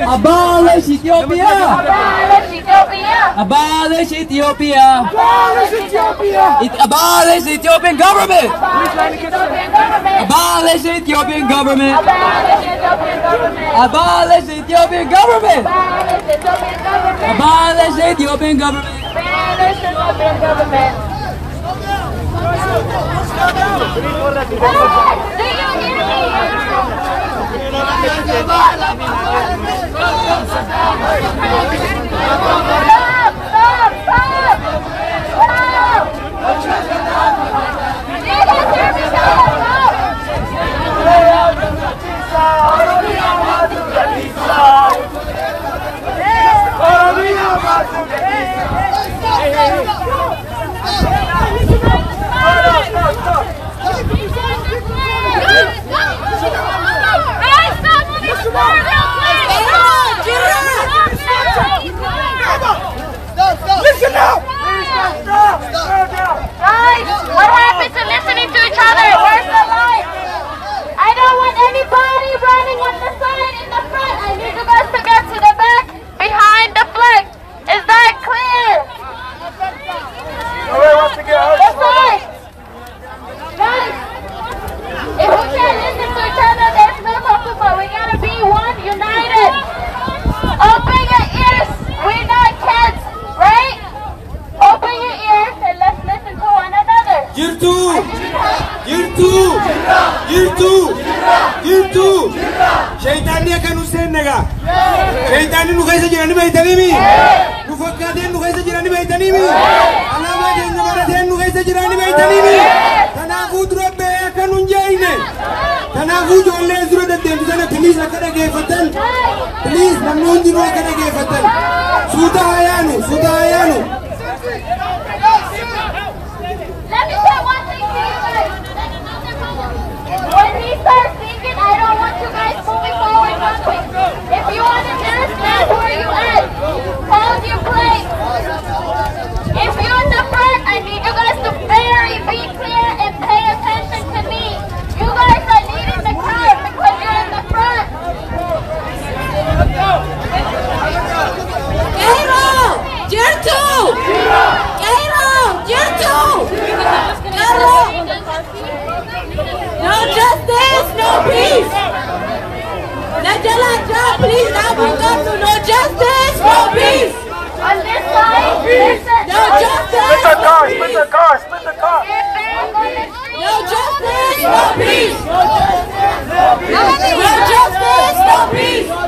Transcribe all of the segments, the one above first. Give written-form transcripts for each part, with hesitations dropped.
Abolish Ethiopia! Abolish Ethiopia! Abolish Ethiopia! Abolish Ethiopia! Abolish Ethiopian government! Abolish Ethiopian government! Abolish Ethiopian government! Abolish Ethiopian government! Abolish Ethiopian government! Abolish Ethiopian government! Do you hear me? Listen up! Guys, what happened to listening to each other? Where's the line? I don't want anybody running on the side in the front. I need you guys to get to the back behind the flag. Is that clear? This side. Guys, if we can't listen to each other, there's no talking about. We gotta be one, united. Open your ears. We're not kids, right? Open your ears and let's listen to one another. Jirtuu! Shayitaanni akka nu seennaga. Shayitaanni nu keessa jiranii beeytaniimi. Nu fakkaateen nu keessa jiranii beeytaniimi. Alaabaa keenya barateen nu keessa jiranii beeytaniimi. Kanaafuu dura ba'ee akka nu hin jeeyne. Kanaafuu ijoollee dura deddeemtu sana piliis akka dhageeffatan. Piliis namni hundinuu akka dhageeffatan. Suuta haa yaanu. Let me say one thing to you guys. When we start singing, I don't want you guys moving forward one way. If you understand where you at, hold your place. If you're in the front, I need you guys to be clear and pay attention to me. You guys are leading the crowd because you're in the front. No justice, no peace. Please, no justice, no peace. On this side, No justice. Split the car. No justice, no peace. No justice, no peace. No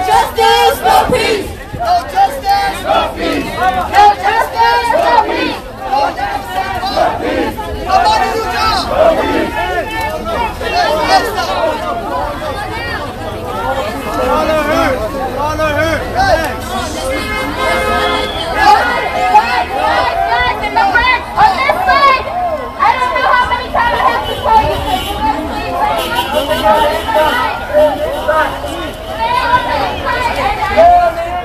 justice, no peace. No justice, no peace. No justice, no peace. Nobody do job. Guys, in the front, on this side. I don't know how many times I have to tell you this. You guys please stay on this side. Stay on this side.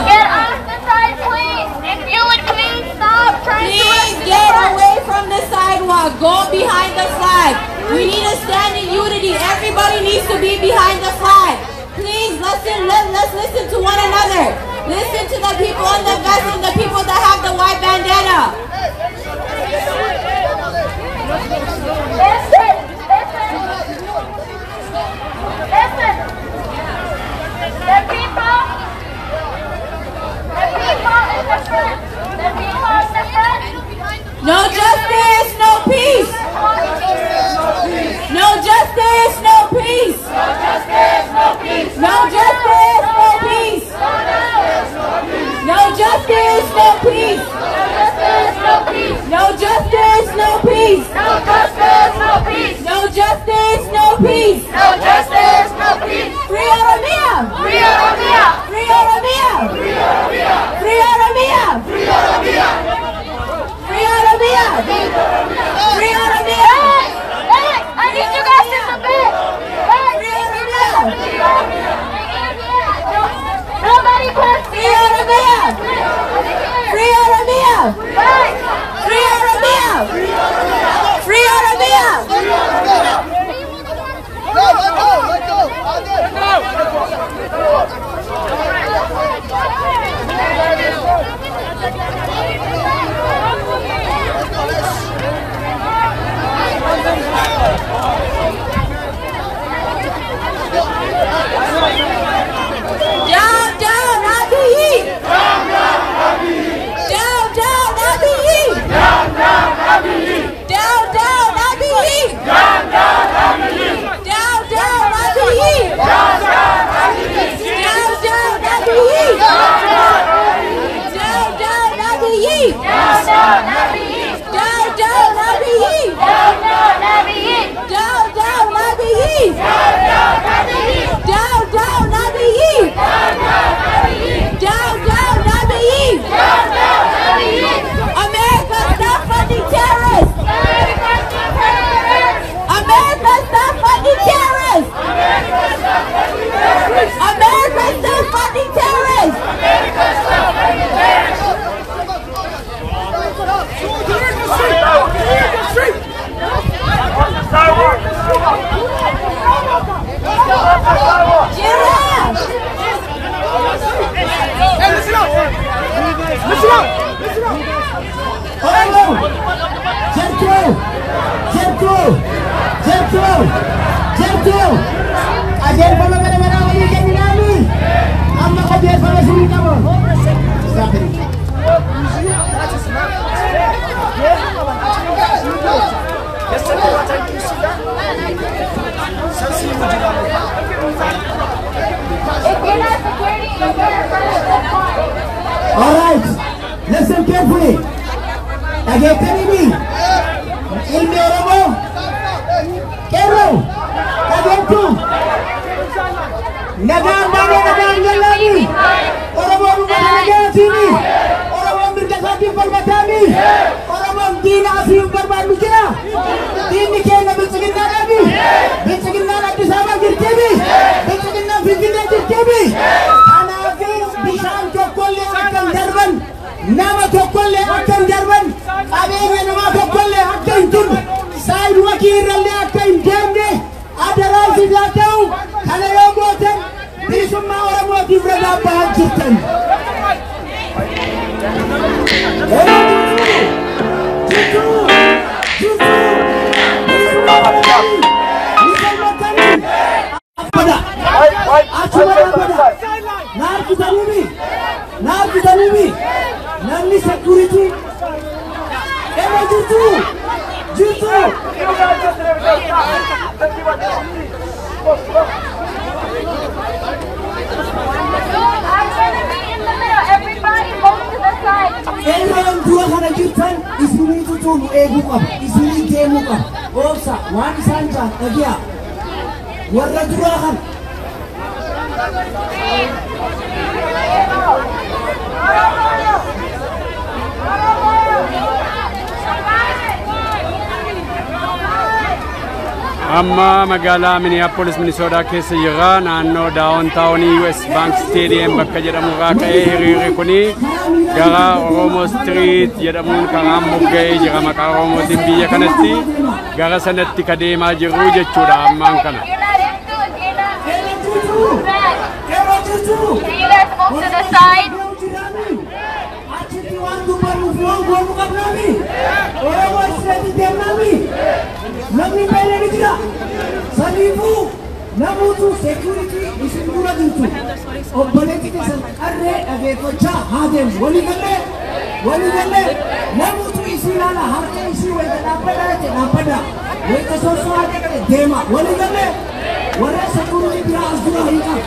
Get off the side, please. If you would please stop trying to... Please get away from the sidewalk. Go behind the flag. We need to stand in unity. Everybody needs to be behind the flag. Please let's listen to one another. Listen to the people on the vest and the people that have the white bandana. Listen. The people in the front. No justice, no peace. No justice, no peace. No justice, no peace. No justice, no peace. No justice, no peace. No justice, no peace. No justice, no peace. No justice, no peace. Free oromiyaa. Free oromiyaa. Free oromiyaa. Free oromiyaa. Free oromiyaa. Free oromiyaa. Free oromiyaa. Free oromiyaa. Hey, I need you guys in the back. Hey, Free oromiyaa. nobody push. Free oromiyaa. Free oromiyaa. Hey. Free oromiyaa. Free oromiyaa! Down, down, Abiy! Down, down, Abiy! Down, down, Abiy! Down, down, Abiy! Down, down, Abiy! Down, down, Abiy! Down, down, Abiy! Down, down, Abiy! Down, down, Abiy! Down, down, Abiy! Down, down, Abiy! Down, down, Abiy! Down, down, Abiy! Down, down, Abiy! Down, down, Abiy! Down, down, Abiy! Down, down, Abiy! Down, down, Abiy! Down, down, Abiy! America, stop funding terrorists! America, stop funding terrorists! America, stop funding terrorists! America, stop funding terrorists! America, stop funding terrorists! All right, listen carefully. Dhageettanii ilmi Oromoo qeerroo dhageettu nagaan baanee nagaan gallaani Oromoon uummata nagaatiini Oromoon mirga isaatiif falmataani Oromoon diina asii hin barbaannu jira diinni keenya bilchiginnaadhaani bilchiginnaan Addis Ababaa jirtiimi bilchiginnaan Finfinnee jirtiimi kanaaf bishaan tokkollee akka hin darban nama tokkollee akka hin darban qabeenya namaa tokkollee akka hin turre saayiduma kiirrallee akka hin deemne adaraa sidaa ta'u kana yoo gootan bilisummaa Oromootiif ragaa bahaa jirtan. Namni security ema jirtu Everybody move to the side. Everyone dua kana jirtan isini tutu egu qaba isini deemu qaba obsa waan isaan jaan dhagiya warra dura kan amma magaalaa Minneapolis Minnesota keessa jira naannoo downtown US Bank Stadium bakka jedhamu irraa ka'ee hiriirri kuni gara Oromoo Street jedhamuun karaa mogga'ee jira maqaa Oromootiin biyya kanatti gara sanatti kadeemaa jiru jechuudha ammaan kana. Can you guys move to the side? Namutu security isin dura jirtu obboleetti keessan qarree dhageeffachaa haadeen walii galee namutu isin ala harka isii wayita dhaabbata wayita soosoo haadee deema walii galee warra security biraa as dura hin qabu.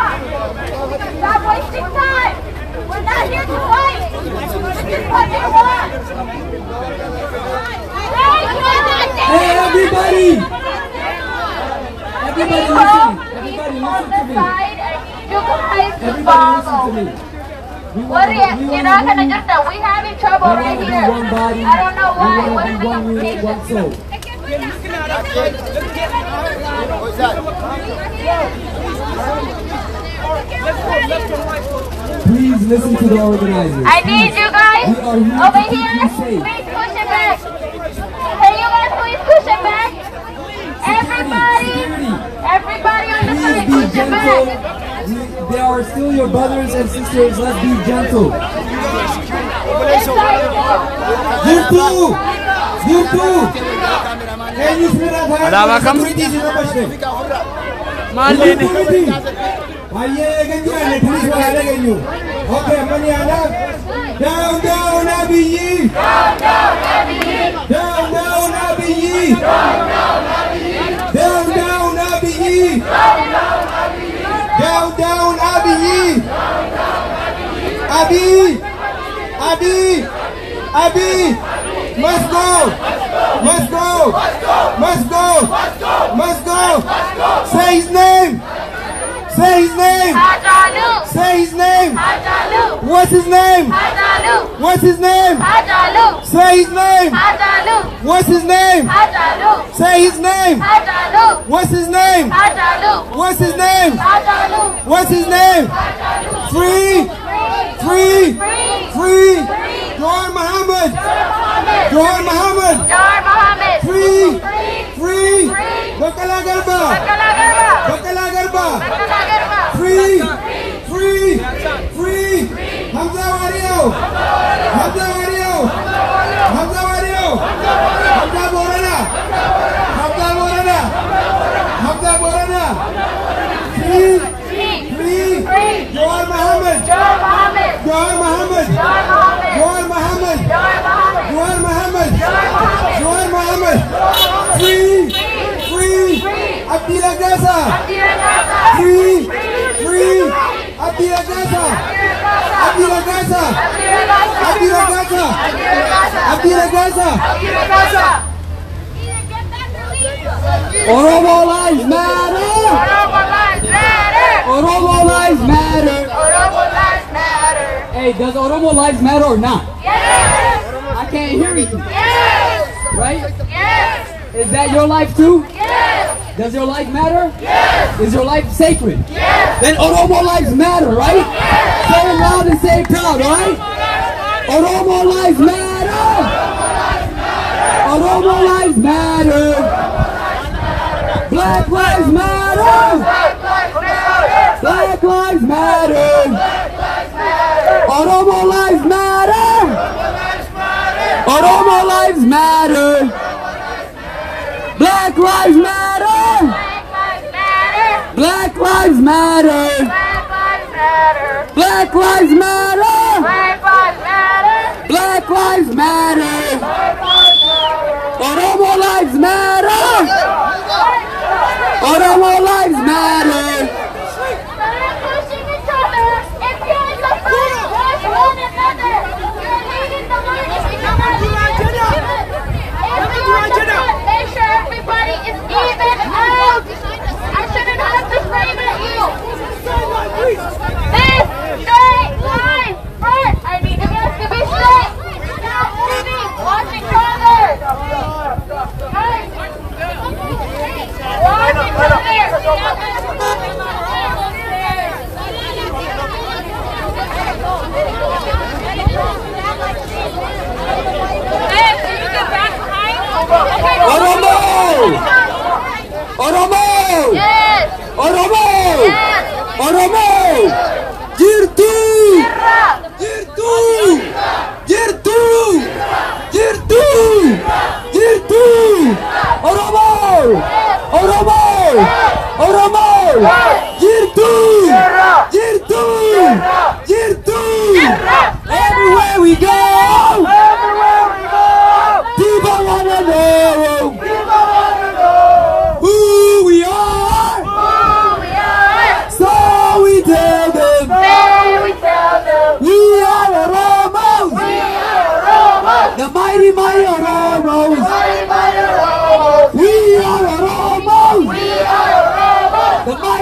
Stop wasting time! We're not here to fight! This is what they Everybody! Everybody listen. Everybody on listen the to me. side, I need you guys to Everybody listen to follow. me. What are you? You're not gonna just that. We having trouble right here. One body. I don't know why. We What want is to the be one unit, one soul. Please listen to the organizers. I need you guys We are here over to keep here. you safe. Please push it back. Can you guys please push it back? Everybody on the side, Please be push it gentle. back. They are still your brothers and sisters. Let's be gentle. You too! You too! Can you see that? Alaabaa kam? Maal deene? Aye, ganyan, please wala ganyo. Okay, mani ana. Down, down, Abiyi. Down, down, Abiyi. Down, down, Abiyi. Down, down, Abiyi. Down, down, Abiyi. Down, down, Abiyi. Abi, Abi, Abi. Must go. Must go. Must go. Must go. Say his name. Say his name. Hajalu. Say his name. Hajalu. What's his name? Hajalu. What's his name? Hajalu. Say his name. Hajalu. What's his name? Hajalu. Say his name. Hajalu. What's his name? Hajalu. What's his name? Hajalu. What's his name? Free. Free. Free. John Muhammad. John Muhammad. Jar Mohammed. Free. Free. Bakala Garba. Bakalagarba. Bakala Garba. Bakalagarba. Free. Free. Free. Hamza Wario. Hamza Wario. Hamza Wario. Hamza Borana. Hamza Borana. Hamza Borana. Free. Free. John Muhammad. Jar Mohammed. John Muhammad. Jar Mohammed. John Muhammad. Jar Mohammed. John Muhammad. Jar Mohammed. John Muhammad. Free. Free. Abdullah Gaza. Diragasa. Free. Free. Abdullah Gaza. Abdullah Gaza. Diragasa. Abdullah Gaza. Diragasa. Abdullah Gaza. Diragasa. Oromo lives matter. Oromo lives matter. Oromo lives matter. Oromo lives matter. Hey, does Oromo lives matter or not? Yes. I can't hear you. Yes. Right? Yes. Is that your life too? Yes. Does your life matter? Yes. Is your life sacred? Yes. Then Oromo lives matter, right? Say it loud and say it proud, right? Oromo lives matter. Oromo lives matter. Black lives matter. Black lives matter. Oromo lives matter. Oromo lives matter. Black lives matter. Black lives matter. Black lives matter. Black lives matter. Oromo lives matter. Oromo lives matter. Stop pushing each other. If you're in the front, push one another. You're leading the march. If you're not leading the march, if you're in the front, make sure everybody is even out. I shouldn't have to scream at you. This straight line front. I need you guys to be straight. Stop moving. Watch each other. Guys, watch each other.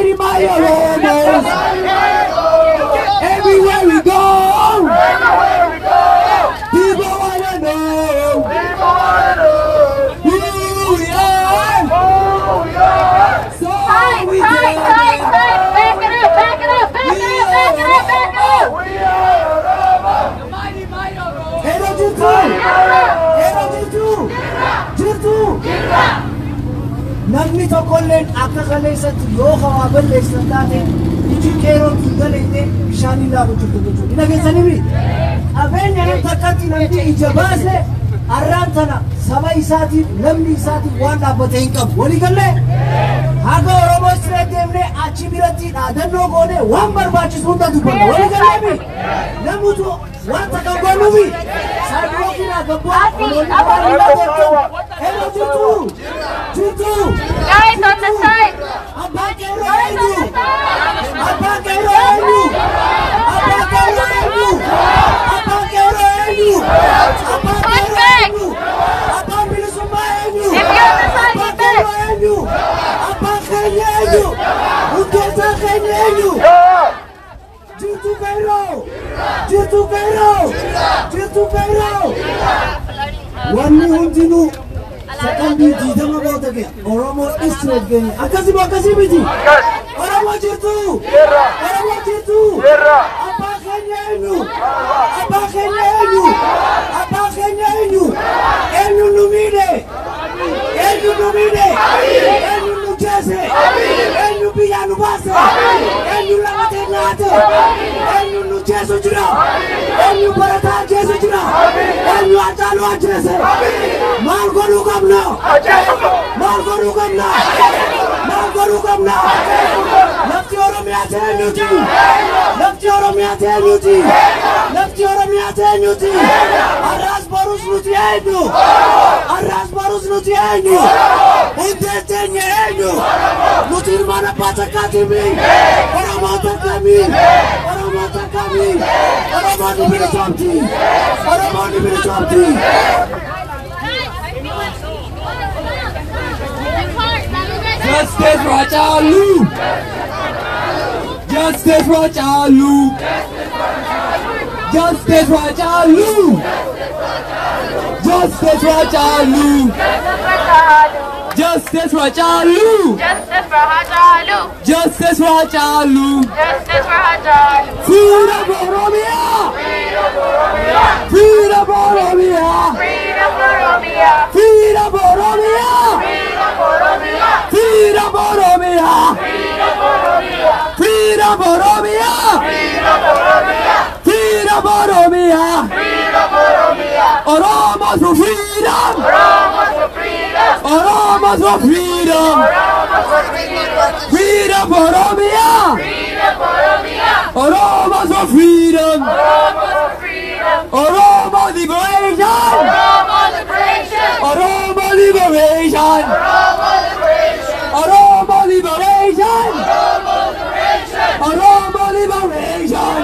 mighty Oromos. Everywhere we go, people wanna know who we are. So we Back it up, back it up, back it up, back it up, back it up. Hello, Jirtu. Namni tokkolleen akka kaleessatti yoo hawaa balleessan taate iji qeeroo tuutalette bishaan ilaalu jirtu jechuudha. Ina keessaniimi qabeenya namni takkatti namni ija baase arraan tana saba isaatiif namni isaatiif waan dhaabbatee hin qabu. Walii gallee haga Oromoo siree deemnee achi biratti dhaadannoo goonee waan barbaachisu hunda dubbanna. Walii galleemi namutu waan takka goonuufi saayibookiin agabbaa oloolii Hello, Jirtu. Guys on the side. Abbaan qeerroo eenyu? Abbaan qeerroo eenyu? Abbaan qeerroo eenyu? Abbaan qeerroo eenyu? Abbaan qeerroo eenyu? Abbaan bilisummaa eenyu? Abbaan qeerroo eenyu? Abbaan keenya eenyu? Hundeessaa keenya eenyu? Jirtu qeerroo. Jirtu qeerroo. Jirtu qeerroo. Wanni hundinuu secondii diidama booda gaya Oromoo Israel gaya akkasii miti Oromoo jirtu abbaa keenya eenyu eenyu nu miidhe eenyu nu jeese eenyu biyyaa nu baase eenyu lamatee nyaate eenyu nu jeesu jira eenyu barataa jeesu jira eenyu Hacaaluu ajjeese maal godhuu qabna lafti Oromiyaa teenyuti arraas barus nuti eenyu hundee teenya eenyu nuti ilmaan abbaa takkaatimi Oromoo takkami Oromoo ni bilisoomti Justice Hacaaluu! Justice Hacaaluu! Justice Hacaaluu! Justice Hacaaluu! Justice Hacaaluu! Justice Hacaaluu! Freedom Oromiyaa! Freedom Oromiyaa! Freedom Oromiyaa! Freedom Oromiyaa! Freedom Oromiyaa! Freedom Oromiyaa! Oromo for freedom! Oromo for freedom! Freedom Oromiyaa! Oromo for freedom! Oromo liberation! Oromo liberation! Oromo liberation! Oromo liberation!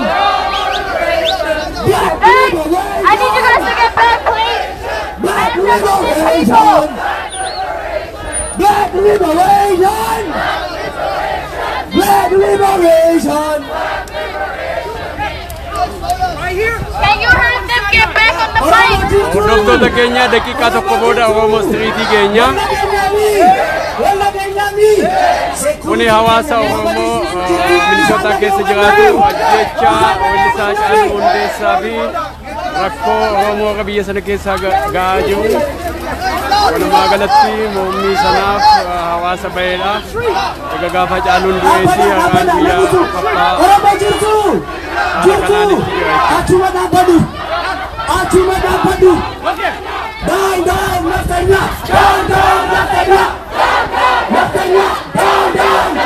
Black liberation! I need you guys to get back, please. Black liberation! Black liberation! Black liberation! Can you have them get back on the mic? Hordoftoota keenya daqiiqaa tokko booda Oromoo Streetii keenya. Kuni hawaasa Oromoo Minnesota keessa jiraatu ajjecha weellisaa Hacaaluu Hundeessaa fi rakkoo Oromoo biyya sana keessa gahaa jiru. Walumaa galatti mormii sanaaf hawaasa baheedha. Egaa gaafa Hacaaluun du'eessi har'aan guyyaa afuraffaa haala kanaan itti jira. Achuma dhaabbadhu. Down, naftanya. Down, naftanya. Naftanya. Down.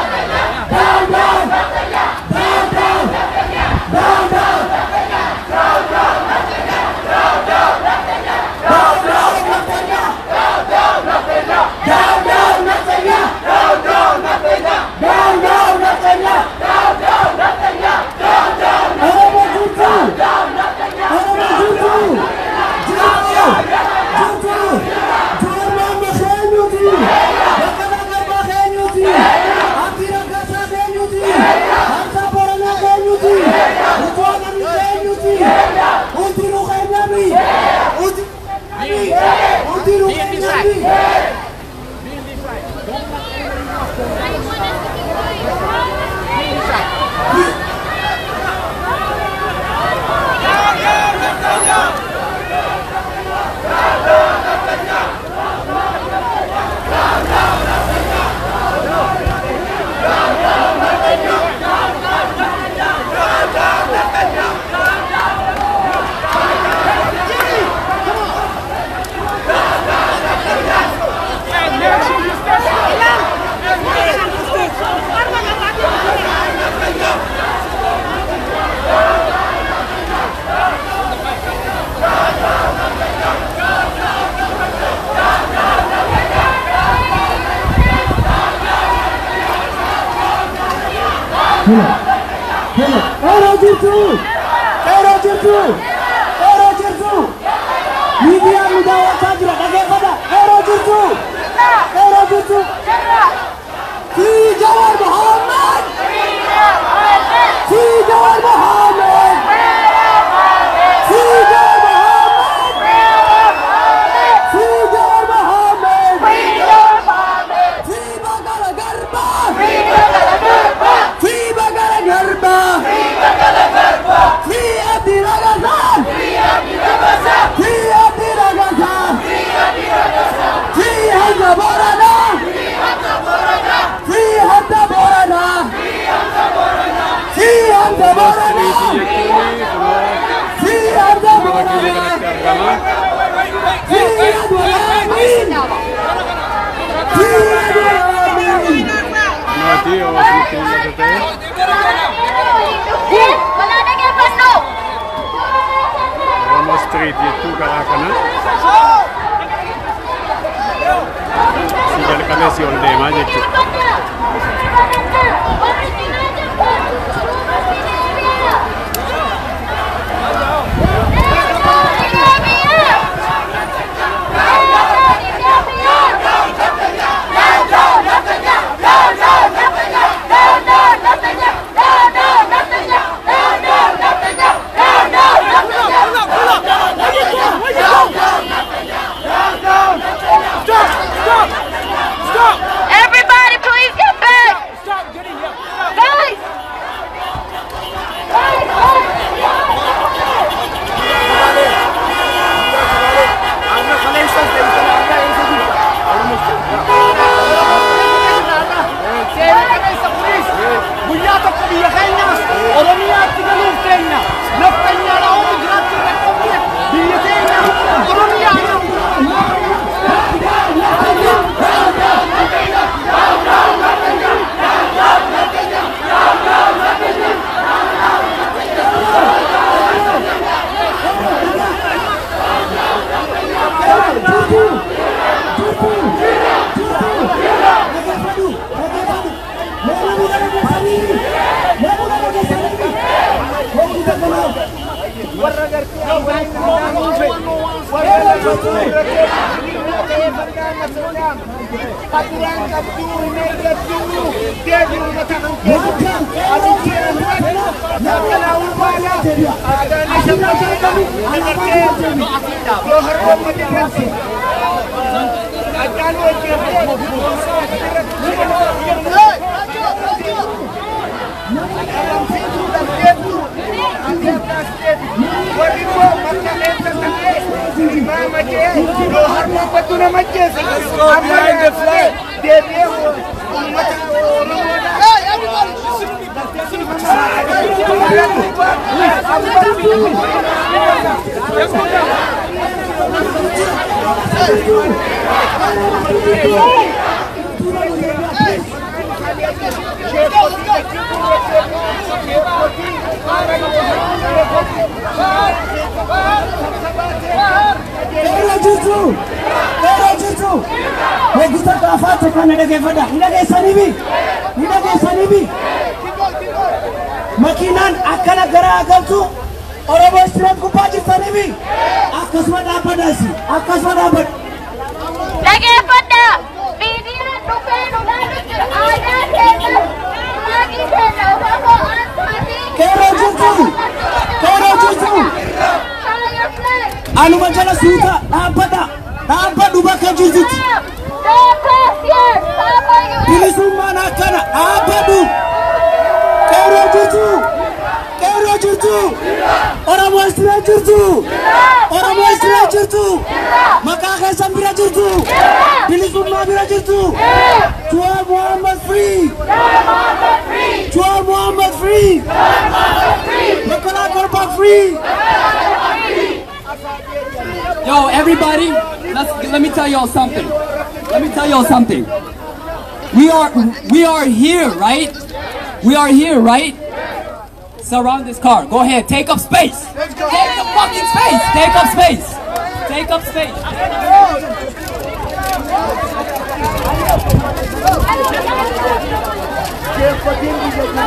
Jirtu. Ero jirtu! Ero jirtu! Ero jirtu! Media nu daawwachaa jira dhageeffadha. Ero jirtu! Ero jirtu! Fi Jawar Mohammed! Fi Jawar Mohammed! Fi Jawar Mohammed! Fi Jawar Mohammed! Fi Bagala Garba! Fi Bagala Garba! Fi Abdi Ragazan! Fi Abdi Ragazan! Fi Hamza Borana! Fi Hamza Borana! Fi Hamza Borana! Fi Hamza Borana! Fi Adwal Amin! Fi Adwal Amin! Oromoo Street jechuu karaa kana si jalqabee si ol deemaa jechuudha. Everybody, please get back! Guys! Biyya tokko biyya keenyaas Oromiyaatti galuuf keenya naftanyaa laa'uu jiraachuu qaqqabne biyya keenya Oromiyaa Wajita kaafate kana dhaggeeffadha. Ni dhageessaniifi makiinaan akkana garaa galtu Oromoo Street gubbaa jirtaniifi akkasuma dhaabbadhaasi. Akkasuma dhaabbadha. Dhaggeeffadha! Miidiyaan dhufee nu laalu jira. Aadaa keenya, maaqii keenya, Oromoo Ansaatii. Keeroo jirtu! Keeroo jirtu! Anuma jala suuta dhaabbadha. Dhaabbadhu bakka jirtutti. Bilisummaan akkana dhaabbadhu. Keeroo jirtu! Keeroo jirtu! Oromoo Street jirtu! Oromoo Street jirtu! Maqaa keessan bira jirtu! Bilisummaa bira jirtu! Joel Mohammed free! Joel Mohammed free! Nicolas Garba free! Yo, everybody, let me tell y'all something. Let me tell y'all something. We are here, right? We are here, right? Surround this car. Go ahead. Take up space. Take up fucking space. Take up space. Take up space. Jaarsotiin biyya jirtu.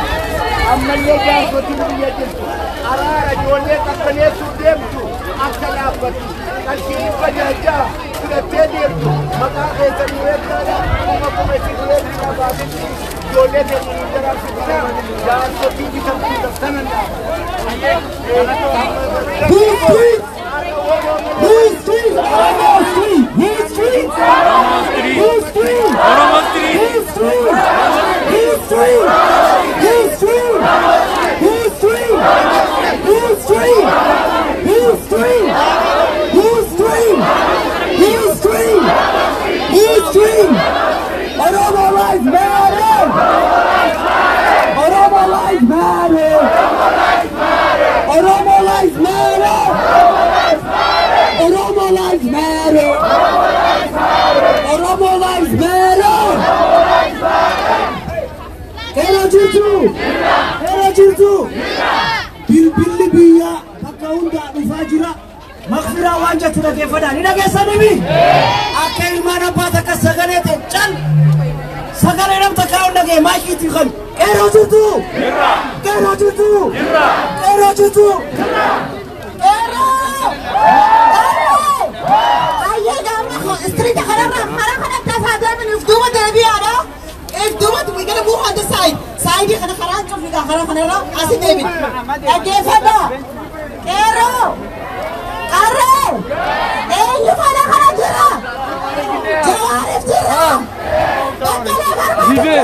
Ammallee jaarsotiin biyya jirtu. Araara ijoollee qaqqaleessuu deemtu akka dhaabbattu. Qarshii dhibba jaha fudhattee deemtu. Maqaa keessanii beektaadha. Kuma isin beektaa baasitti ijoollee teessanii jaraabsitina. Jaarsotii bitamtuu sanan Who's street? Who's street? Oromoo street. Who's street? Oromoo street. Who's street? Oromoo street. Who's street? Who's street? Who's street? Who's street? Who's street? Who's street? Who's street? Who's street? Who's street? Oromoo lives matter. Oromoo lives matter. Oromoo lives matter. Oromoo lives matter. Oromoo lives matter. Hello jirtu. Hello jirtu. Bilbilli biyya bakka hundaa dhufaa jira. Maqfiraa waan jettu dhageeffadhaa. Ni dhageessanii? Akka ilmaan abbaa takka sagalee ta'e cal. Sagalee nam takkaa hin dhagee maayikiitii kan. Hello jirtu. Hello jirtu. Hello jirtu. Street if do it, we're gonna move on the side. Side you gonna as David. Again, Fada. Ero. Arre. You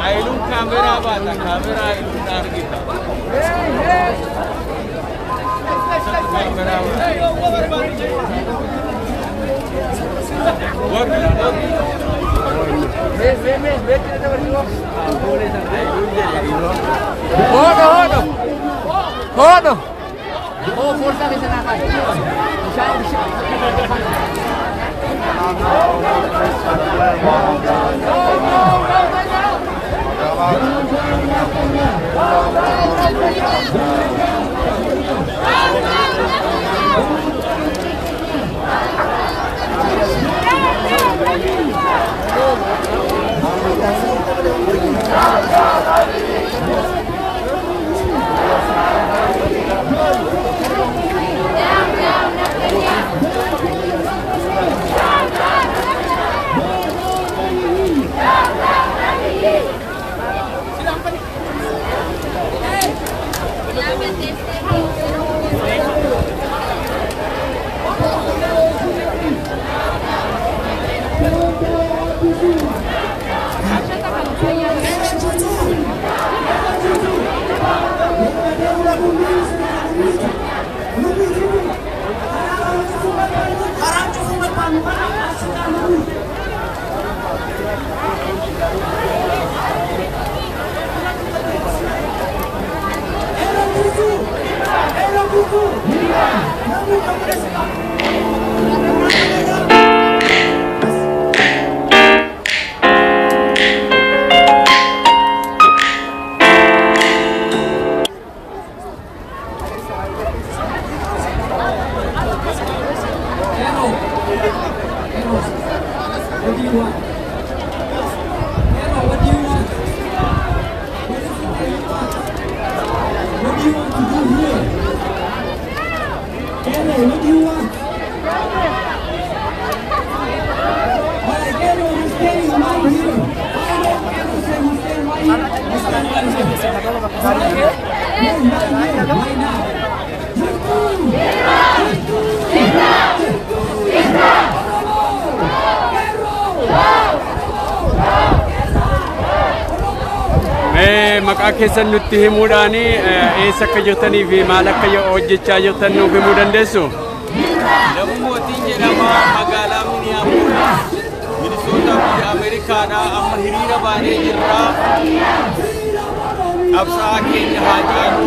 Ailun kamera bata, kamera ailun targeta. Hodo. Oh, forza che se ne vai. maqaa keessan nutti himuudhaani eessa akka jirtanii fi maal akka hojjechaa jirtan nuuf himuu dandeessu? Mootiin jedhama magaalaa Minneapolis Minnesota biyya Ameerikaadhaa amma hiriira baanee jirra. Qabsaa'aa keenya haa jaallu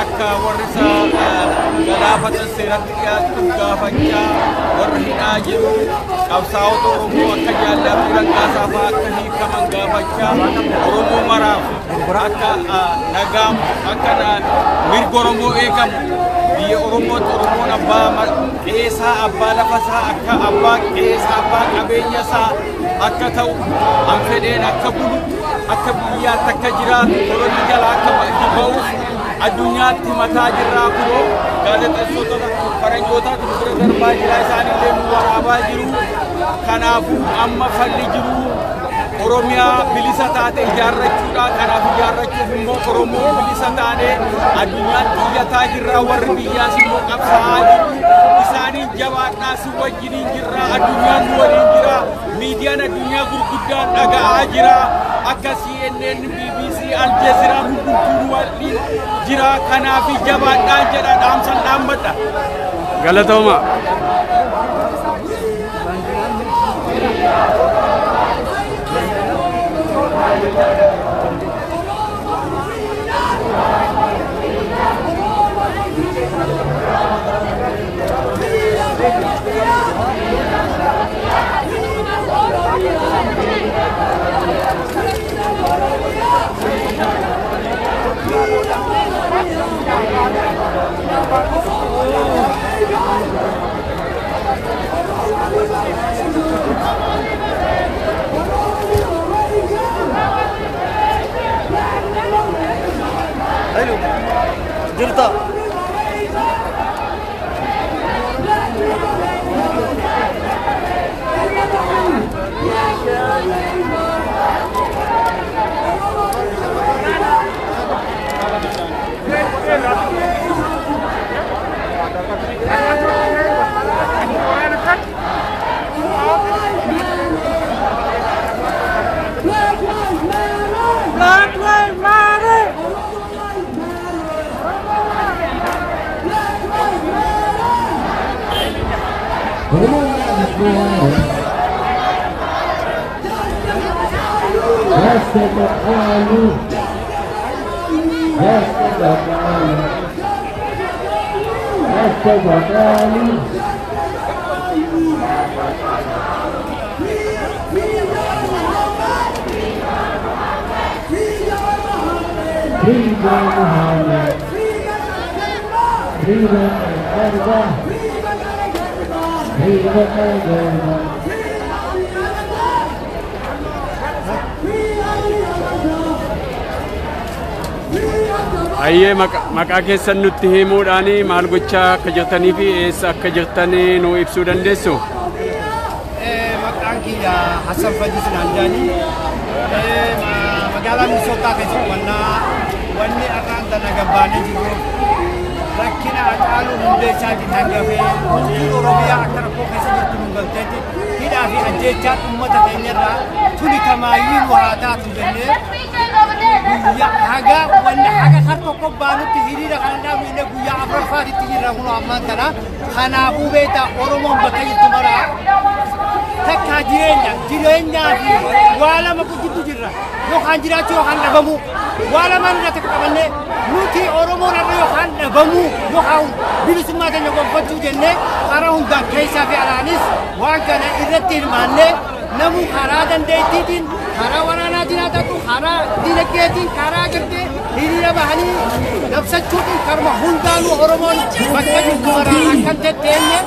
akka warri isaa galaafatan seeratti dhiyaatuuf gaafachaa warri hidhaa jiru qabsaa'ota Oromoo akka jaallatanii rakkaasaa fa'aa akka hiikaman gaafachaa Oromoo maraaf akka nagaam akka mirga Oromoo eegamu biyya Oromoon abbaa qeesaa abbaa lafasaa akka abbaa qeesaa abbaa qabeenyasaa akka ta'u an fedheen akka bulu akka biyyaatti akka jiraatu kolonii jalaa akka ba'uuf addunyaatti mataa jirraa kunoo gaazexeessota faranjootaatu bira darbaa jira isaanillee nu waraabaa jiru. Kanaafuu amma falli jiru Oromiyaa bilisa taate ijaarrachuudha. Kanaaf ijaarrachuuf immoo Oromoo bilisa taane addunyaatti iyyataa jirraa warri biyyaas immoo qabsaa'aa jiru. Isaaniin jabaadhaa si wajjiniin jirraa addunyaan nu waliin jira. Miidiyaan addunyaa gurguddaan dhaga'aa jira. Akka CNN, BBC, Al Jazeera hundumtuu waliin jira. Kanaaf jabaadhaa jedha dhaamsan dhaabbadha. Galatoomaa. Jirta. Ayyee maqaa keessan nutti himuudhaani maal gochaa akka jirtanii fi eessa akka jirtanii nu ibsuu dandeessu? Maqaan kiyya Hassan Fadis Naanjaani magaalaa Minnesota keessatti wanni arraan tana gabbaanee jiru rakkina Hacaaluu Hundeessaa hangafee hundinuu Oromiyaa akka rakkoo keessa jirtu nu galteetti hidhaa fi ajjeechaan uummata keenyarraa tuni kamaayyuu nu haa taatu jennee guyyaa haga wanni haga har tokko baanutti hiriira kana dhaabne guyyaa afuraffaatitti jirra kun ammaan kana kanaafuu beektaa Oromoon bakka jirtu maraa takkaa jireenyaa fi waa lama gudditu jirra yookaan jiraachuu yookaan dhabamuu waa lamaan irratti qabannee nuti Oromoon irra yookaan dhabamuu yookaan bilisummaa keenya gonfachuu jennee karaa hundaan keessaa fi alaanis waan kana irratti hirmaannee namuu karaa dandeettiitiin karaa waraanaatiin haa ta'u karaa dinagdeetiin karaa gartee hiriira bahanii labsachuutiin karma hundaanuu Oromoon bakka jirtu maraa akkan tetteenye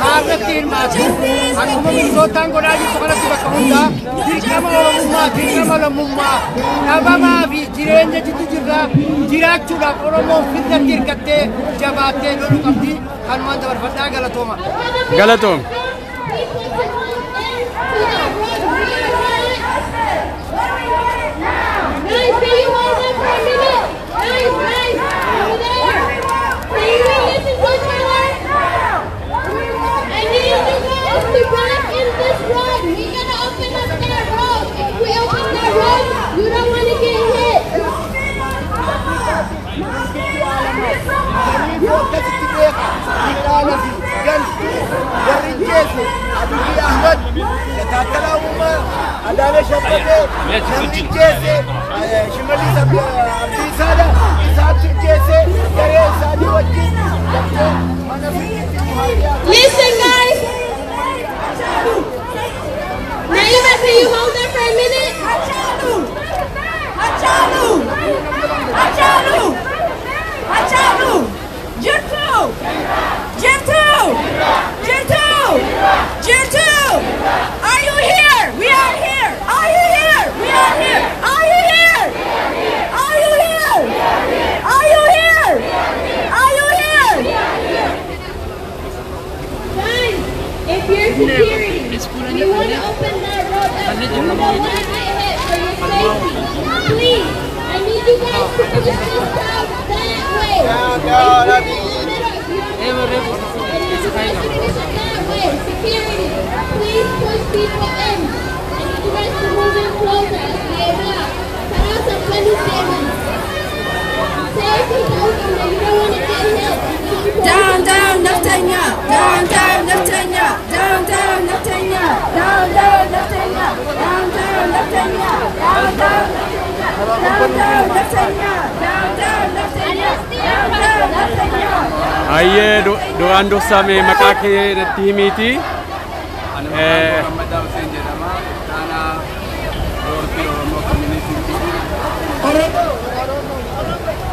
kaarratti hirmaatu akkuma Minisootaan godhaa jirtu kanatti bakka hundaa dirqama Oromummaa dirqama lammummaa dhabamaa fi jireenya jitu jirraa jiraachuudhaaf Oromoon firdatti hirkattee jabaattee loluu qabdi kanumaan dabarfadhaa galatooma. Galatoom. You don't want to get hit. Ajjeese Abiy Ahmed Taakkalaa Uumaa Adaanee Shabbasee namni ajjeese Shimallis Abdiisaadha isaatti ajjeese garee isaanii wajjin laftee mana fiigitti Listen, guys. Naima, can you hold there for a minute? Hachalu! Hachalu! Hachalu! Hachalu! Jirtu! Jirtu! Jirtu! Jirtu! Are you here? We are here! Are you here? We are here! Are you here? Are you here? Are you here? Are you here? Guys, if you're security, you want to open that road up, you don't want to get hit for your safety. Please, I need you guys to push this crowd that way. That way. Security, please push people in. I need you guys to move in closer. Down, down, Naftanya. Down, down, Naftanya. Down, down, Naftanya. Down, down, Naftanya. Down, down, Naftanya. Down, down, down, down, Naftanya. Down, down, Naftanya. Down, down, Naftanya. Aye, duraan dursa mee maqaa kee natti himiti.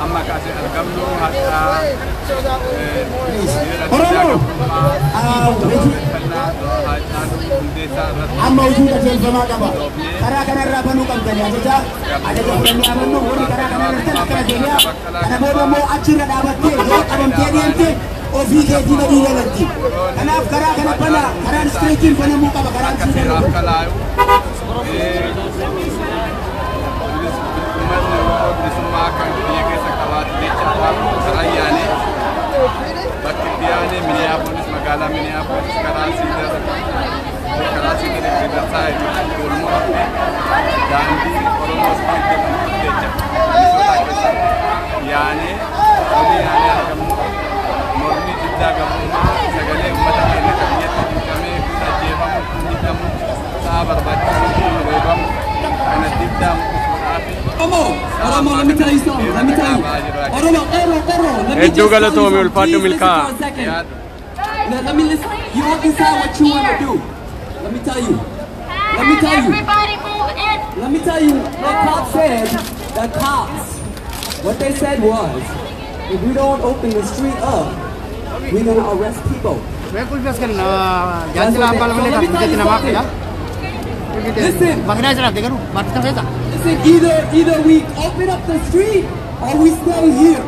Amma kasih algamnu hatta amma hojii qajeelfamaa qaba. Karaa kanarraa banuu qabdanii ajaja fudhannee amannu warri karaa kanarratti akkana deebi'a. Kana booda immoo achirra dhaabattee yoo qabamtee deemte ofii keetii badii galatti. Kanaaf karaa kana banaa karaan istireetiin banamuu qaba karaan Oromoo, let me tell you something. Let me tell you. Oromoo. Let me Hedduu galatoomii ulfaadhu milkaa. Let me listen. You all decide what you want to do. Let me tell you. Let me tell you. Everybody move in. Let me tell you. The cops said, what they said was, if we don't open the street up, we're going to arrest people. Listen, either we open up the street or we stay here.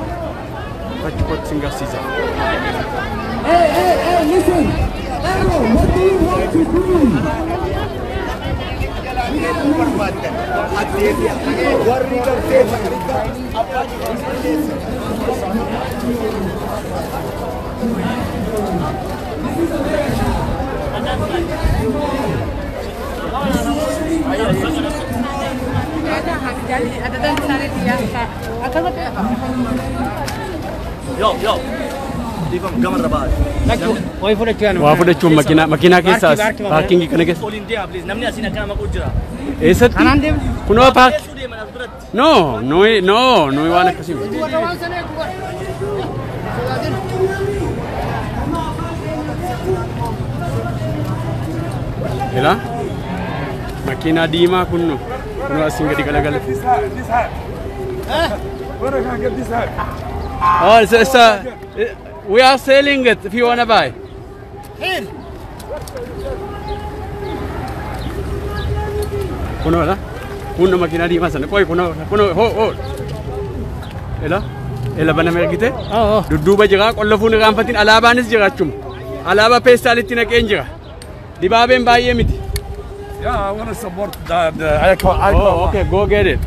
Hey, listen. Aaron, what do you want to do? Yo. Waa fudhachuun makiinaa keessaas paarkingii kana keessa. Eessatti? Kunoo paark. No, nuyi waan akkasii. Ila? Makiinaa diimaa kunno. Kunoo asiin gadi galagala. Oh, it's we are selling it if you want to buy. Here. Kuno la? Kuno makiinaa diimaa sana. Koi kuno ho. Ela bana mergite? Dudduuba jira qollafuun irraanfatiin alaabaanis jira achuma. Alaabaa peestaalitti naqeen jira. Dibaabeen baay'ee miti. Yeah, I want to support the icon. Oh, okay, go get it.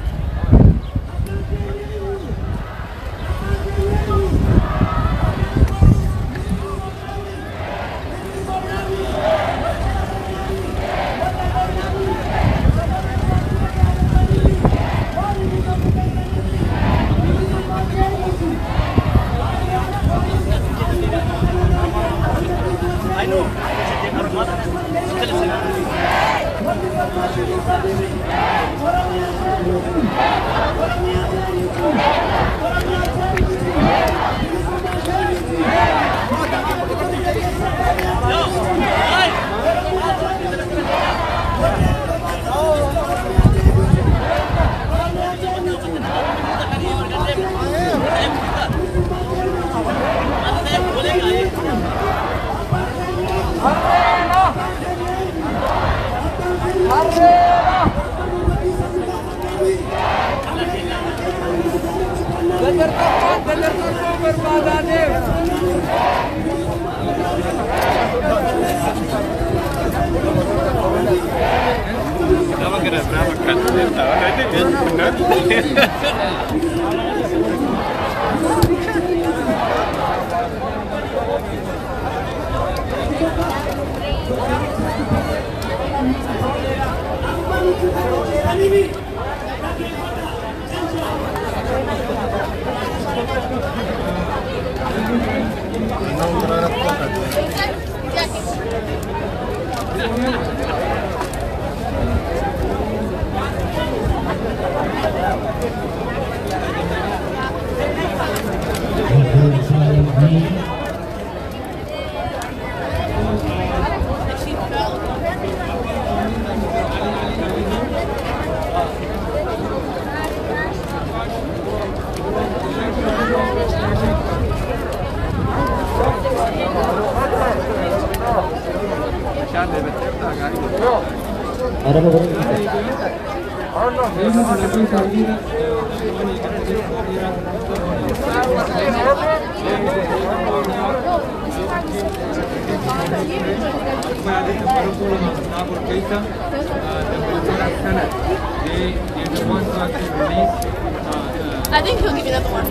I think he'll give me that one.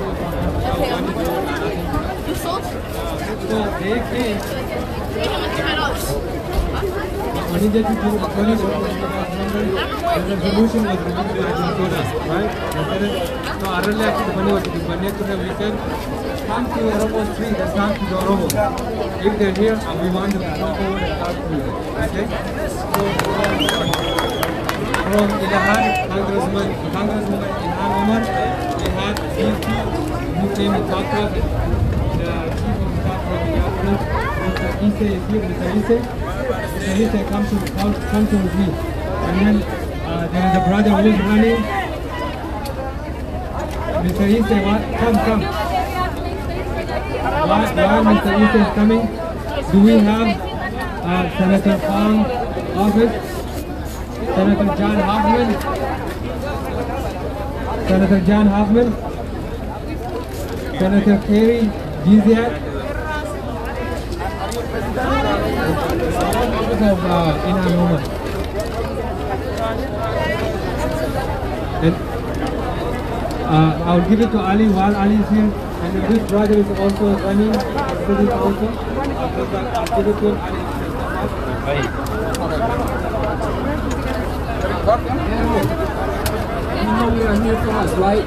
Okay, you sold? The resolution was removed by Minnesota, right? No, I really actually the money was to we can come to Oromo Street and come to the Oromo. If they're here, we want them to come forward and start moving. Okay? So, from Ilahan, Congresswoman Ilhan Omar, we have these two who came and talked to us. The chief of staff from Minneapolis, Mr. Ise is here, Mr. Ise. Mr. Ise, come to with me. And then there is a brother who is running. Mr. Ise, what? Come. While Mr. Ise is coming, do we have Senator Fang's office? Senator John Hoffman? Senator John Hoffman? Senator Kerry Giziak? Of Ilhan Omar. And I'll give it to Ali while Ali is here. And if this brother is also running, sitting also, I'll give it to Ali. You know we are here for us, right?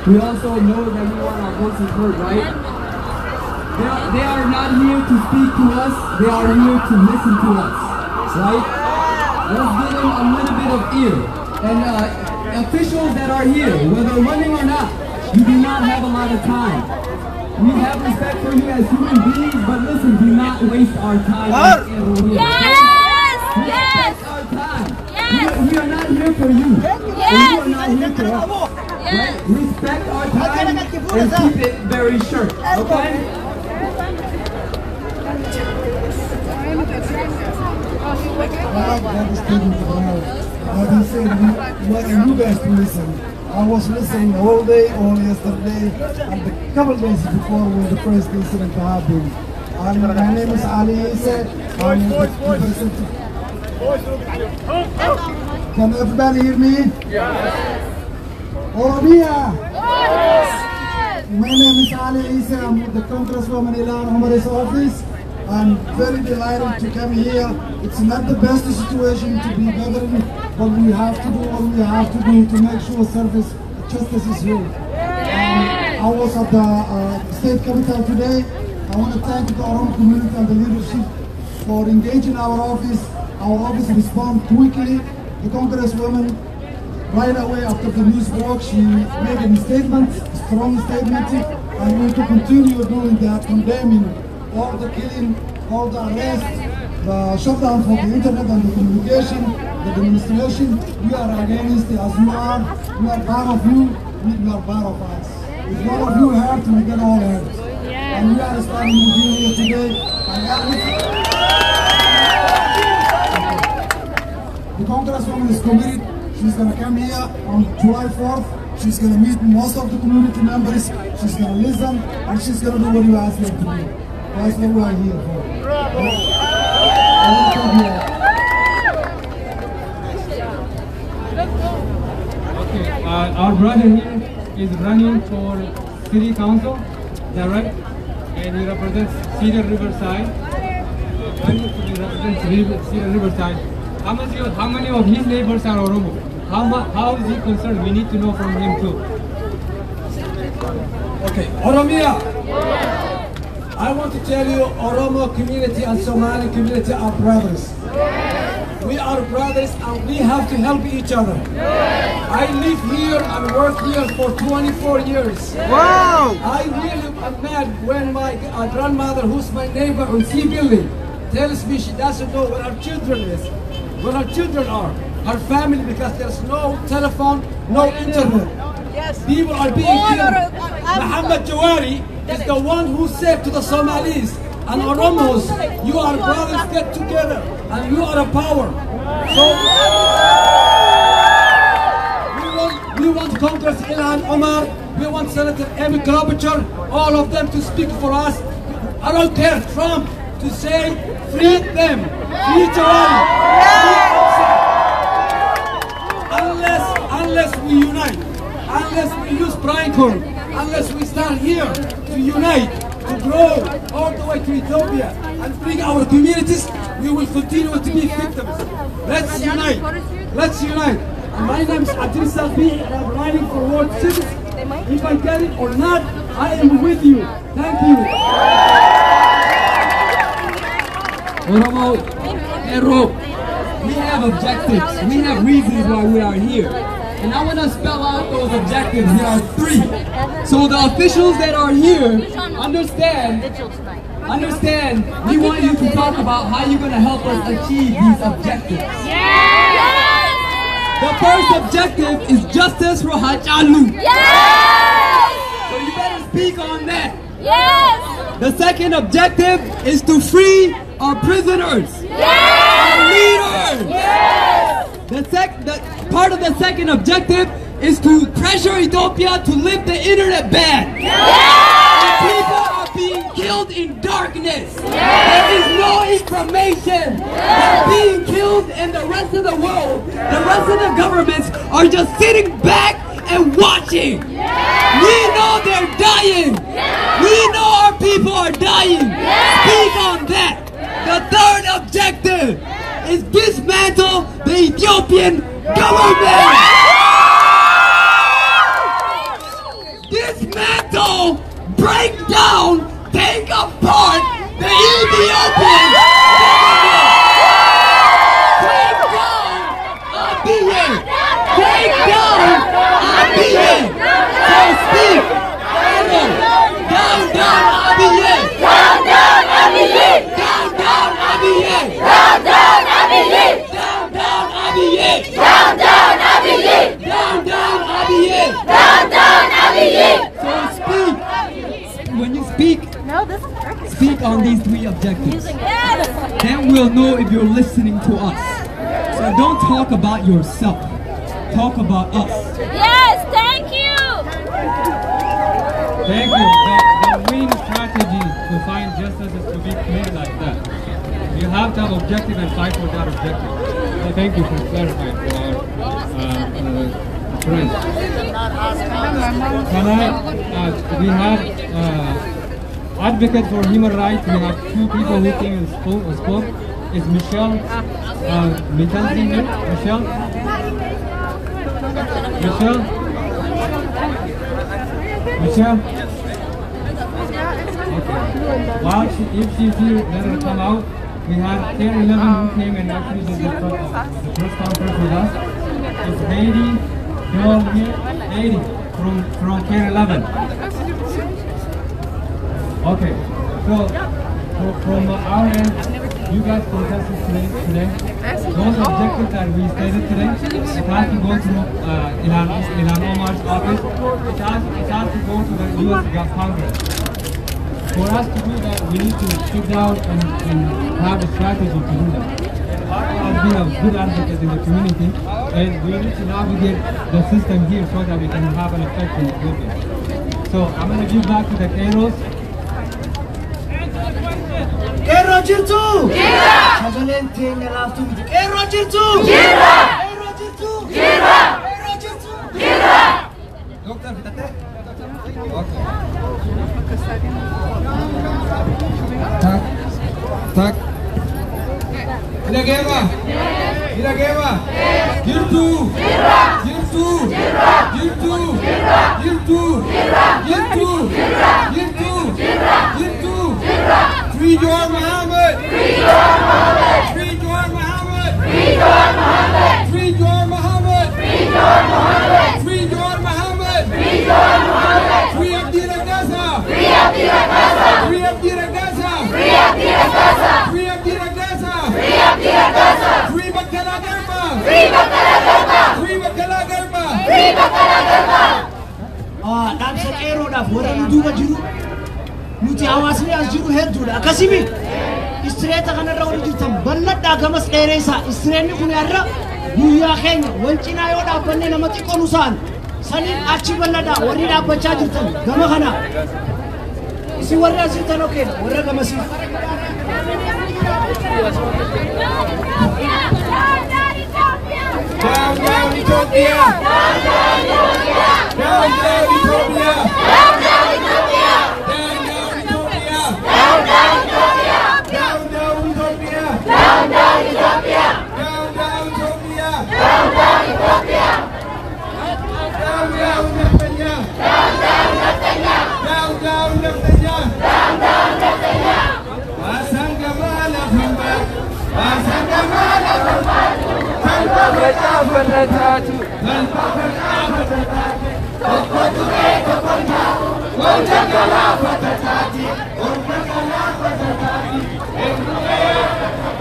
We also know that we want our voices heard, right? They are not here to speak to us, they are here to listen to us, right? Let's give them a little bit of ear. And officials that are here, whether running or not, you do not have a lot of time. We have respect for you as human beings, but listen, do not waste our time. Yes! Respect our time. We are not here for you. Yes! You are not here for us. Right? Respect our time and keep it very short. Okay? But he said, what are you guys to listen? I was listening all day, all yesterday, and a couple days before when the first incident happened. And my name is Ali Ise. I'm the president. Can everybody hear me? Yes. Oromiyaa. Yes. My name is Ali Ise. I'm with the Congresswoman Ilhan Omar's office. I'm very delighted to come here. It's not the best situation to be gathering, but we have to do what we have to do to make sure justice is here. I was at the state capital today. I want to thank the Oromo community and the leadership for engaging our office. Our office responded quickly. the Congresswoman, right away after the news broke, she made a statement, a strong statement, and we will to continue doing that, condemning all the killing, all the arrests, the shutdown for the internet and the communication, the demonstration. We are against it as you are. We are part of you, you are part of us. If one of you hurt, we get all hurt. And we are standing with you here today. The Congresswoman is committed. She's going to come here on July 4th. She's going to meet most of the community members. She's going to listen, and she's going to do what you ask her to do. That's what we are here for. Okay, our brother here is running for city council, is that right? And he represents Cedar Riverside. Cedar Riverside. How many of his neighbors are Oromo? How is he concerned? We need to know from him too. Okay, oromiyaa. I want to tell you, Oromo community and Somali community are brothers. We are brothers and we have to help each other. I live here and work here for 24 years. Wow! I really am mad when my grandmother, who's my neighbor on C building, tells me she doesn't know where our children is, where our children are, our family, because there's no telephone, no internet. Yes. People are being killed. Muhammad Jawari is the one who said to the Somalis and Oromos, you are brothers, get together, and you are a power. So we want Congress Ilhan Omar, we want Senator Amy Klobuchar, all of them to speak for us. I don't care, Trump, to say, free them, free Jawari. Unless we unite, unless we use Brian, unless we start here to unite, to grow all the way to Ethiopia and bring our communities, we will continue to be victims. Let's unite. Let's unite. And my name is Adil Salbi and I'm running for Ward 6. If I get it or not, I am with you. Thank you. Oromo, Ero, we have objectives. We have reasons why we are here. And I want to spell out those objectives. There are 3. So the officials that are here understand, we want you to talk about how you're going to help us achieve these objectives. The first objective is justice for Hachalu. So you better speak on that. The second objective is to free our prisoners, our leaders. Part of the second objective is to pressure Ethiopia to lift the internet ban. People are being killed in darkness. There is no information. They're being killed, and the rest of the world, the rest of the governments are just sitting back and watching. We know they're dying. We know our people are dying. Speak on that. The third objective is dismantle the Ethiopian government. Dismantle, break down, take apart the Ethiopian government. Take down Abiy. Take down Abiy. So speak. Down, down Abiy. Down, down Abiy. Down, down Abiy. Down, down Abiy. Down, down Abiy. Down, down Abiy. Down, down Abiy. Down, down Abiy. So speak. When you speak, speak on these 3 objectives. Then we'll know if you're listening to us. So don't talk about yourself. Talk about us. Yes, thank you. Thank you. The winning strategy to find justice is to be clear like that. You have to have objective and fight for that objective. So thank you for clarifying for our friends. Can we have advocate for human rights. We have 2 people who came and spoke. Is Michelle Mitanzi here? Michelle? Michelle? Michelle? Okay. Well, if she's here, let her come out. We have Tier 11 who came and actually did the press conference with us. It's Heidi, girl here, Heidi from Tier 11. Okay, so from our end, you guys protested today. Those objectives that we stated today, it has to go through Ilhan Omar's office. It has to go to the US Congress. For us to do that, we need to sit down and have a strategy to do that. As being a good advocate in the community, and we need to navigate the system here so that we can have an effect in Ethiopia. So I'm going to give back to the Kairos. Kero jirtu? Jira! Sagaleen teenya laaftuu miti. Kero jirtu? Jira! Kero jirtu? Jira! Kero jirtu? Jira! Doktor fitate? Tak. Ilagema. Ilagema. Jirtu. Jira! Jirtu. Jira! Jirtu. Jira! Jirtu. Jira! Jirtu. Jira! Jirtu. Jira! Jirtu. Jira! Free John Muhammad. Free John Muhammad! Free John Muhammad. Free John Muhammad! Free John Muhammad. Free John Muhammad! Free John Muhammad. Free John Muhammad! Free Abdi Ragasa. Free Abdi Ragasa! Free Abdi Ragasa. Free Abdi Ragasa! Free Abdi Ragasa. Free Abdi Ragasa! Free Bakala Garba. Free Bakala Garba! Free Bakala Garba. Free Bakala Garba! Dhaamsa qeeroodhaaf warra nu duuba jiru nuti hawaasni as jiru hedduudha akkasimi istireeta kanarra wal jirtan bal'adhaa gamas dheereessaa istireenni kun har'a guyyaa keenya wal cinaa yoo dhaabbanne nama xiqqoo nu sa'an saniin achi bal'adhaa warri dhaabbachaa jirtan gama kana isin warri as jirtan okeedha warra gamasii Down, down, Ethiopia! Down, down, Ethiopia! Down, down, Ethiopia! Down, down, Ethiopia! Down, down, Ethiopia! Down, down, Ethiopia! Down, down, Ethiopia! Down, down, Ethiopia! Down, down, Ethiopia! Down, down, Ethiopia! Down, down, Netanyahu! Down, down, Netanyahu! Down, down, Netanyahu! Down, down, Netanyahu! Wasangamala Famba! Wasangamala Famba! Fatatu!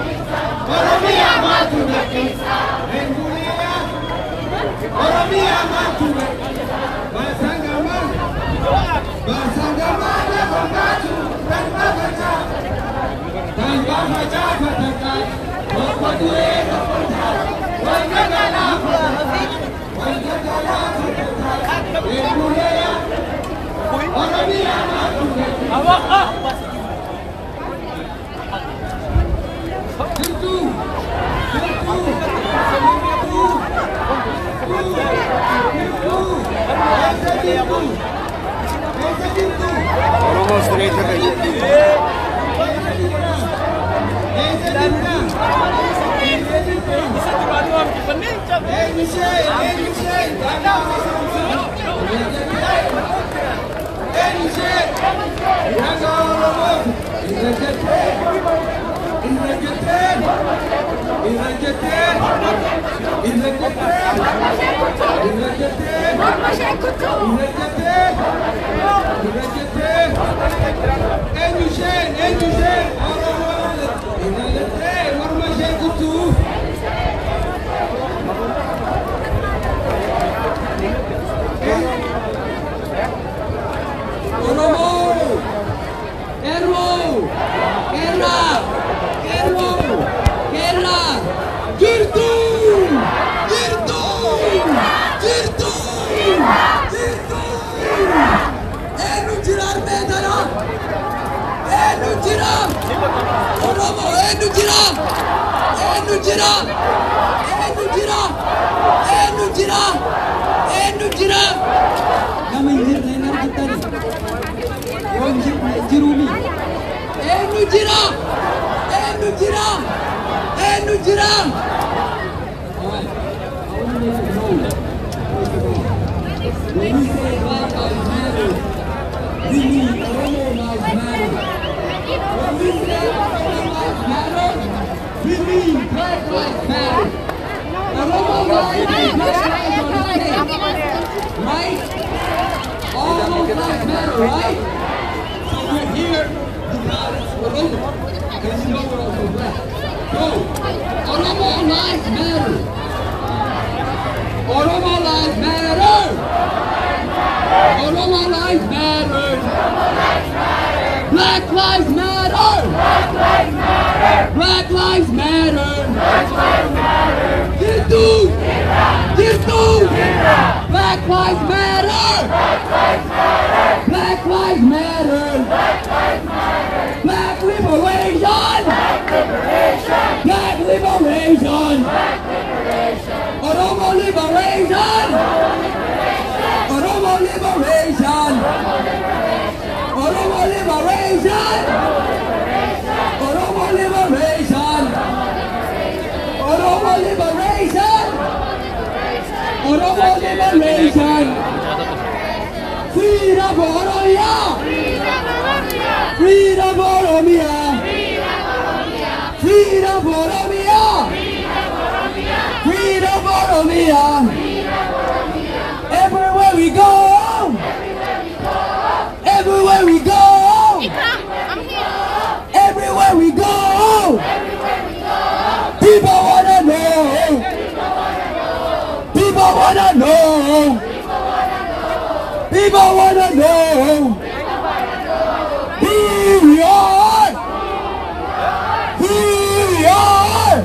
Oromiyaa maaltu naqqisa? Oromiyaa maaltu naqqisa? Basangama lafa baatu danba facaafataka tokko du'ee tokko ta'a wanta galaafataka eenyuleya Oromiyaa maaltu naqqisa? Oromoo straight Matter. lives matter. Black lives matter. Black lives matter. Guddoo. Guddoo. Black lives matter. Black lives matter. Black liberation. Black liberation. Oromo liberation. Oromo liberation. Oromo liberation. Oromo liberation. Oromo liberation. Oromo liberation. Freedom for oromiyaa. Freedom for oromiyaa. Freedom for oromiyaa. Freedom for oromiyaa. Everywhere we go. Everywhere we go. Everywhere we go. People wanna know. People wanna know. People wanna know. Here we are. Here we are.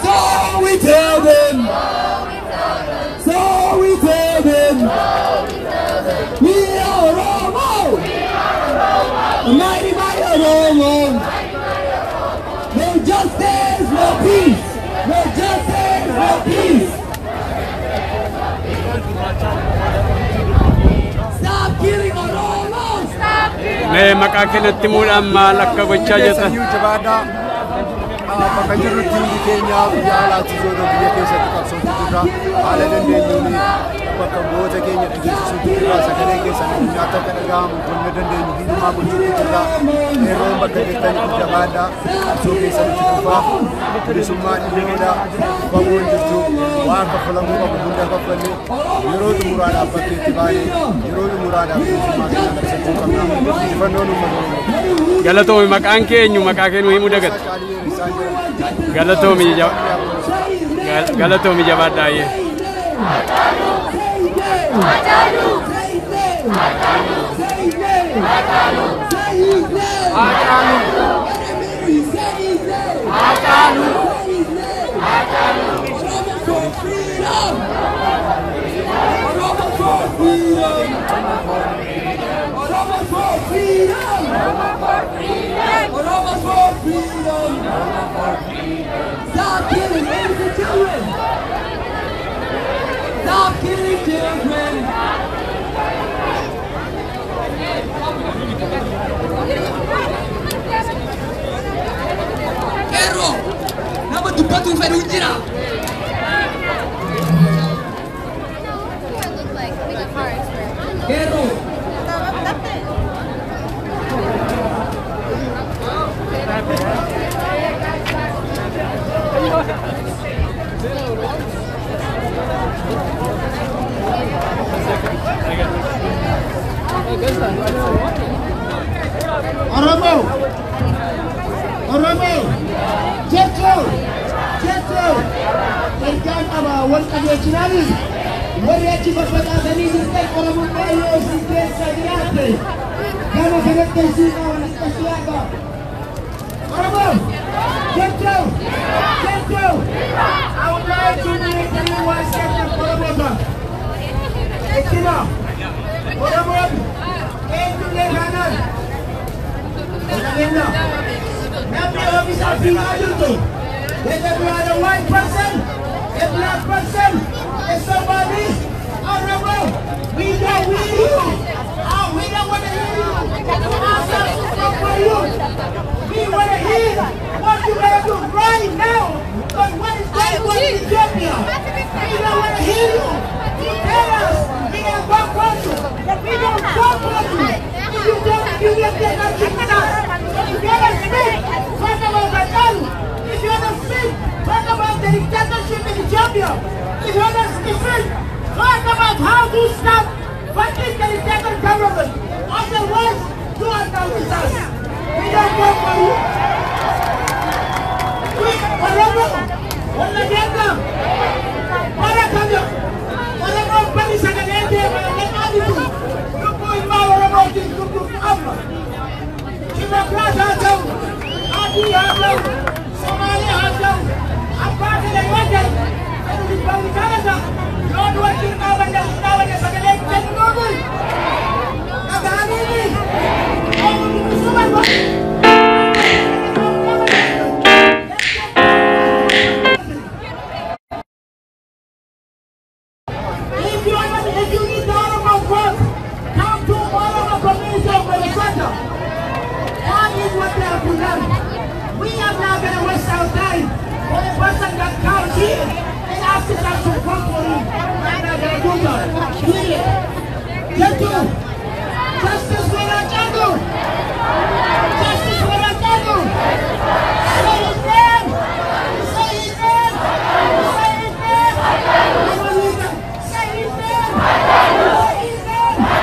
So we tell them. So we tell them. We are Oromoo. Mighty, mighty Oromoo. No justice, no peace. No justice, no peace. Stop killing Oromoo. Stop killing. Mee maqaa keenyatti muudhaan maal akka gochaa jirtan? Bakka jirrutti hundi keenya biyya alaatti zoonoo biyya keessatti qabsootu jirra. Haala dandeenyuun bakka goota keenya dhageessisuutu jirra. Sagalee keessan nyaata akka dhaga'amu wanna dandeenyu hiilumaa gochuutu jirra. Yeroon bakka jirtanitti jabaadhaa. Qabsoo keessanitti dhufaa. Bilisummaan dhimmoodha. Bahuun jirtu waan kaffalamuu qabu hunda kaffalle. Yeroo xumuraadhaaf bakkeetti baay'ee yeroo xumuraadhaaf bilisummaa keenya labsachuu qabna. Injifannoon uummata Oromoo. Galatoomi maqaan keenyu maqaa keenya himuu dagatte. Galatoomi jabaadhaayee. Stop killing innocent children! Stop killing children! Ero! Nama dubbatu hin fedhu jira! Ero! Oromoo! Oromoo! Jechuun! Jechuun! Ergaan qabaa wal qabeechinaanii warri achi faffaqaasanii jirtan Oromummaa yoo isin keessa jiraatte gama kanatti isin qaban itti Oromoo! Jechuun! Jechuun! I would like to make everyone second Oromoo. Ekina! Oromoo! Eenyulee kanan! Namni oomisha fiigaa jirtu, whether you are a white person, a black person, a somebody, Oromoo, we don't need you. We don't want to hear you. Ourselves not for you. We want to hear what you gotta do right now. But what is going on in Ethiopia? We don't want to hear you. Tell us, we don't talk for you. We don't talk for you. If you don't, you will get nothing with us. If you ever speak, talk about the gun. If you ever speak, talk about the dictatorship in Ethiopia. If you ever speak, talk about how to stop fighting the dictator government. Otherwise, you are not with us. We don't work for you. We, Oromoo, Oromoo, Oromoo, Oromoo, Oromoo, Democrat haa ta'u, Adii haa ta'u, Somaalee haa ta'u, abbaa fedhe yoo ta'e, fedhu Rippaabilikaanota yoo nu wajjin dhaabanne sagalee kennuufi. Dhaga'aniifi. Eenyutu barbaadu? We are not going to waste our time for the person that comes here and asks us to come for him. I'm not going to do that. Here. Get to. Justice for Rajago. Justice for Rajago. Say his name. Say his name. Say his name. Say his name. Say his name.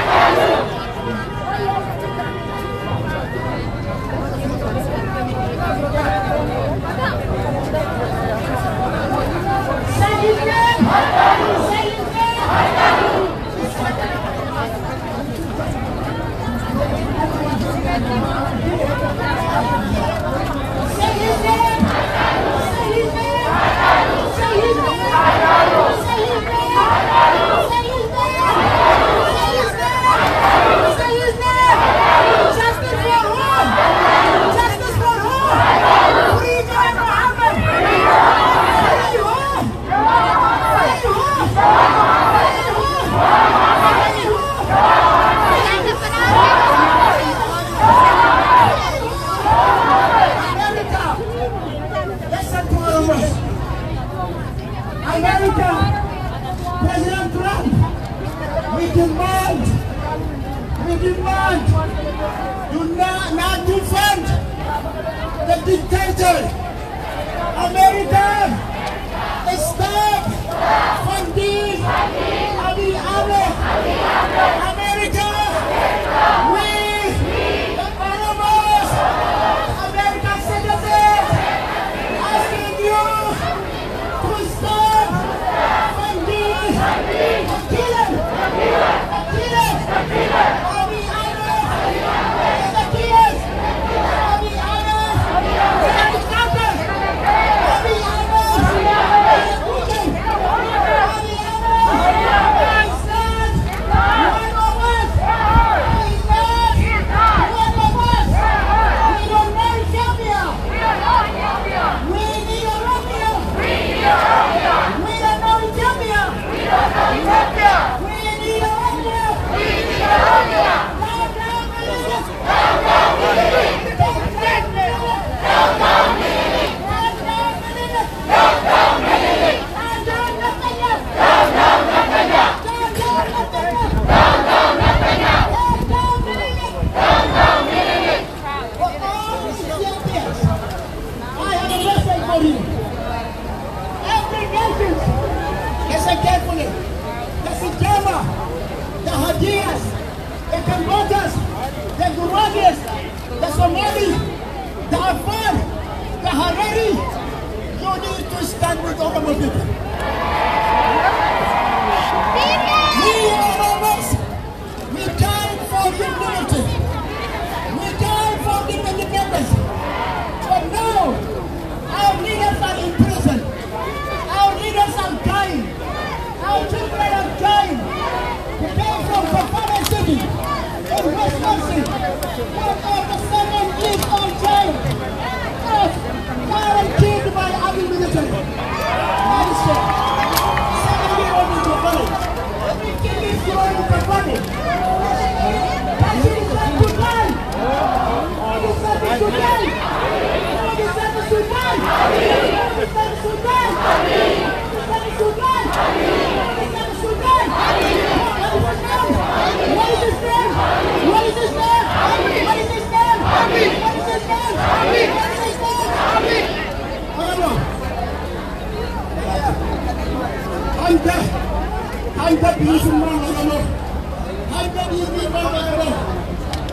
Not defend the dictator. America, stop funding Abiy Ahmed. America, we, the Oromos, American citizens, asking you to stop funding the killer. Abiy Ahmed. The killers. Abiy Ahmed. The counter. Abiy Ahmed.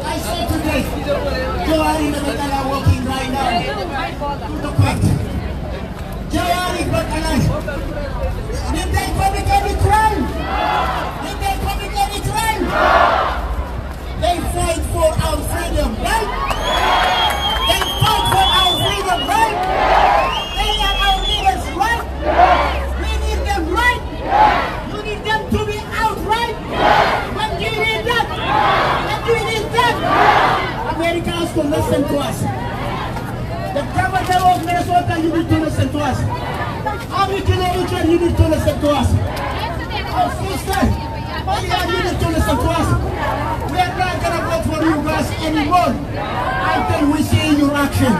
I saw today, Joari Nabatala walking right now to the court. Joari Nabatala, did they commit any crime? Did they commit any crime? They fight for our freedom, right? listen to us. The governor of Minnesota, you need to listen to us. Every Canadian, you need to listen to us. Our sister, you need to listen to us. We are not going to vote for you guys anymore until we see your action.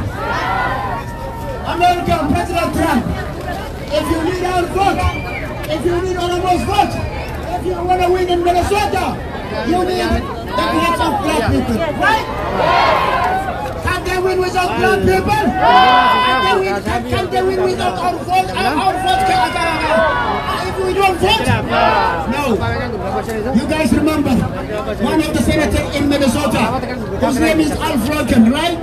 American President Trump, if you need our vote, if you need Oromo's vote, if you want to win in Minnesota, you need the votes of black people, right? Can they win without black people? Can they win without our vote? If we don't vote? No. You guys remember one of the senators in Minnesota, whose name is Al Franken, right?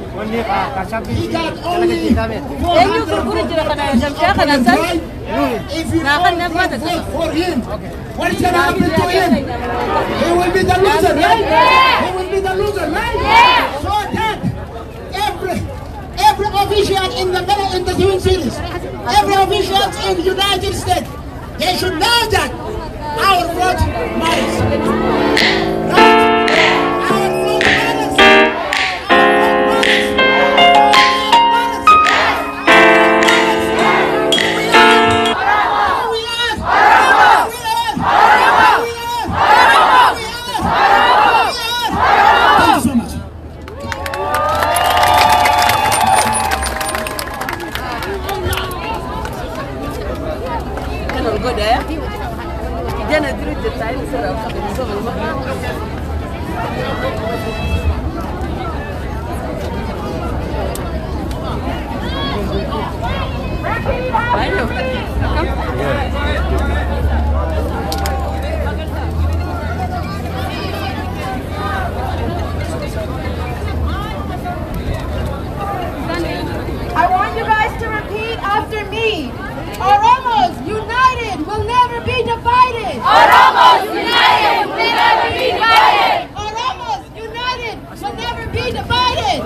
He got only 400 votes. If you don't vote for him, what is going to happen to him? He will be the loser, right? He will be the loser, right? So that every official in the Twin Cities, every official in the United States, they should know that our vote matters. Our vote matters. Thank you so much. I want you guys to repeat after me. Oromos united will never be divided. Oromos united will never be divided. Oromos united will never be divided.